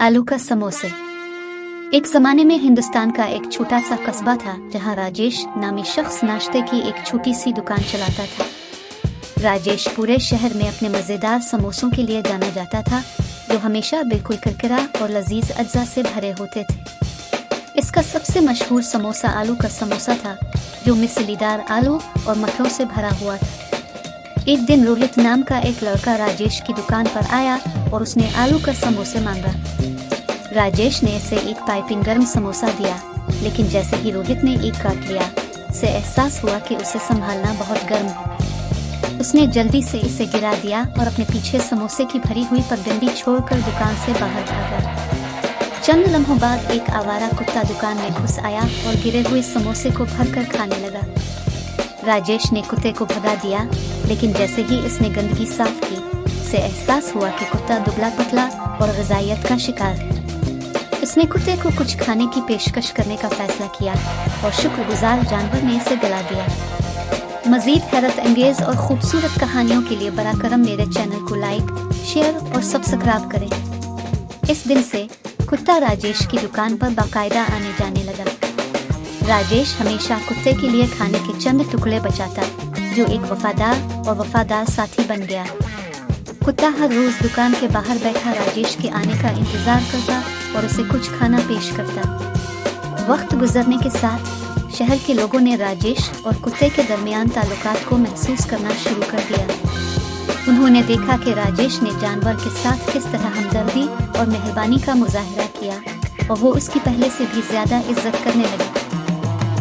आलू का समोसे। एक जमाने में हिंदुस्तान का एक छोटा सा कस्बा था जहां राजेश नामी शख्स नाश्ते की एक छोटी सी दुकान चलाता था। राजेश पूरे शहर में अपने मज़ेदार समोसों के लिए जाना जाता था, जो हमेशा बिल्कुल करकरा और लजीज अज्जा से भरे होते थे। इसका सबसे मशहूर समोसा आलू का समोसा था, जो मिसलीदार आलू और मटरों से भरा हुआ था। एक दिन रोहित नाम का एक लड़का राजेश की दुकान पर आया और उसने आलू का समोसे मांगा। राजेश ने इसे एक पाइपिंग गर्म समोसा दिया, लेकिन जैसे ही रोहित ने एक काट लिया, उसे एहसास हुआ कि उसे संभालना बहुत गर्म है। उसने जल्दी से इसे गिरा दिया और अपने पीछे समोसे की भरी हुई पगडंडी छोड़कर दुकान से बाहर भागा। चंद लम्हों बाद एक आवारा कुत्ता दुकान में घुस आया और गिरे हुए समोसे को भरकर खाने लगा। राजेश ने कुत्ते को भगा दिया, लेकिन जैसे ही इसने गंदगी साफ की, उसे एहसास हुआ कि कुत्ता दुबला पतला और ग़िज़ाइयत का शिकार है। उसने कुत्ते को कुछ खाने की पेशकश करने का फैसला किया और शुक्रगुजार जानवर ने इसे गला दिया। मज़ीद हैरत अंगेज़ और खूबसूरत कहानियों के लिए बरा करम मेरे चैनल को लाइक, शेयर और सब्सक्राइब करें। इस दिन से कुत्ता राजेश की दुकान पर बाकायदा आने जाने लगा। राजेश हमेशा कुत्ते के लिए खाने के चंद टुकड़े बचाता, जो एक वफादार साथी बन गया। कुत्ता हर रोज दुकान के बाहर बैठा राजेश के आने का इंतजार करता और उसे कुछ खाना पेश करता। वक्त गुजरने के साथ शहर के लोगों ने राजेश और कुत्ते के दरमियान ताल्लुकात को महसूस करना शुरू कर दिया। उन्होंने देखा कि राजेश ने जानवर के साथ किस तरह हमदर्दी और मेहरबानी का मुजाहिरा किया और वो उसकी पहले से भी ज्यादा इज्जत करने लगे।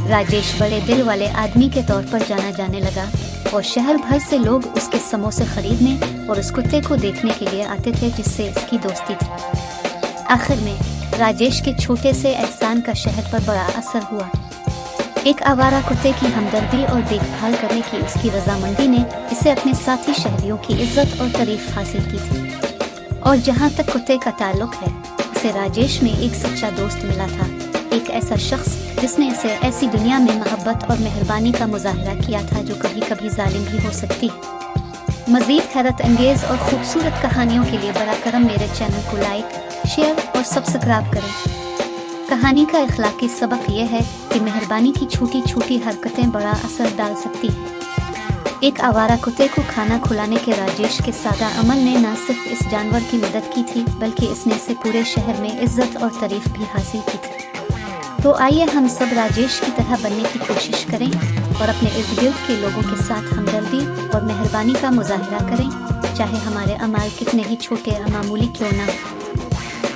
राजेश बड़े दिल वाले आदमी के तौर पर जाना जाने लगा और शहर भर से लोग उसके समोसे खरीदने और उस कुत्ते को देखने के लिए आते थे जिससे इसकी दोस्ती थी। आखिर में राजेश के छोटे से एहसान का शहर पर बड़ा असर हुआ। एक आवारा कुत्ते की हमदर्दी और देखभाल करने की उसकी रजामंदी ने इसे अपने साथी शहरियों की इज्जत और तारीफ हासिल की थी। और जहाँ तक कुत्ते का ताल्लुक है, उसे राजेश में एक सच्चा दोस्त मिला था, एक ऐसा शख्स जिसने इसे ऐसी दुनिया में मोहब्बत और मेहरबानी का मुजाहिरा किया था जो कभी कभी जालिम भी हो सकती है। मज़ीद हैरत अंगेज़ और खूबसूरत कहानियों के लिए बरा करम मेरे चैनल को लाइक, शेयर और सब्सक्राइब करें। कहानी का इखलाकी सबक यह है कि मेहरबानी की छोटी छोटी हरकतें बड़ा असर डाल सकती हैं। एक आवारा कुत्ते को खाना खिलाने के राजेश के सादा अमल ने न सिर्फ इस जानवर की मदद की थी, बल्कि इसने इसे पूरे शहर में इज्जत और तारीफ भी हासिल की थी। तो आइए हम सब राजेश की तरह बनने की कोशिश करें और अपने इर्द गिर्द के लोगों के साथ हमदर्दी और मेहरबानी का मुजाहिरा करें, चाहे हमारे अमाल कितने ही छोटे या मामूली क्यों ना हो।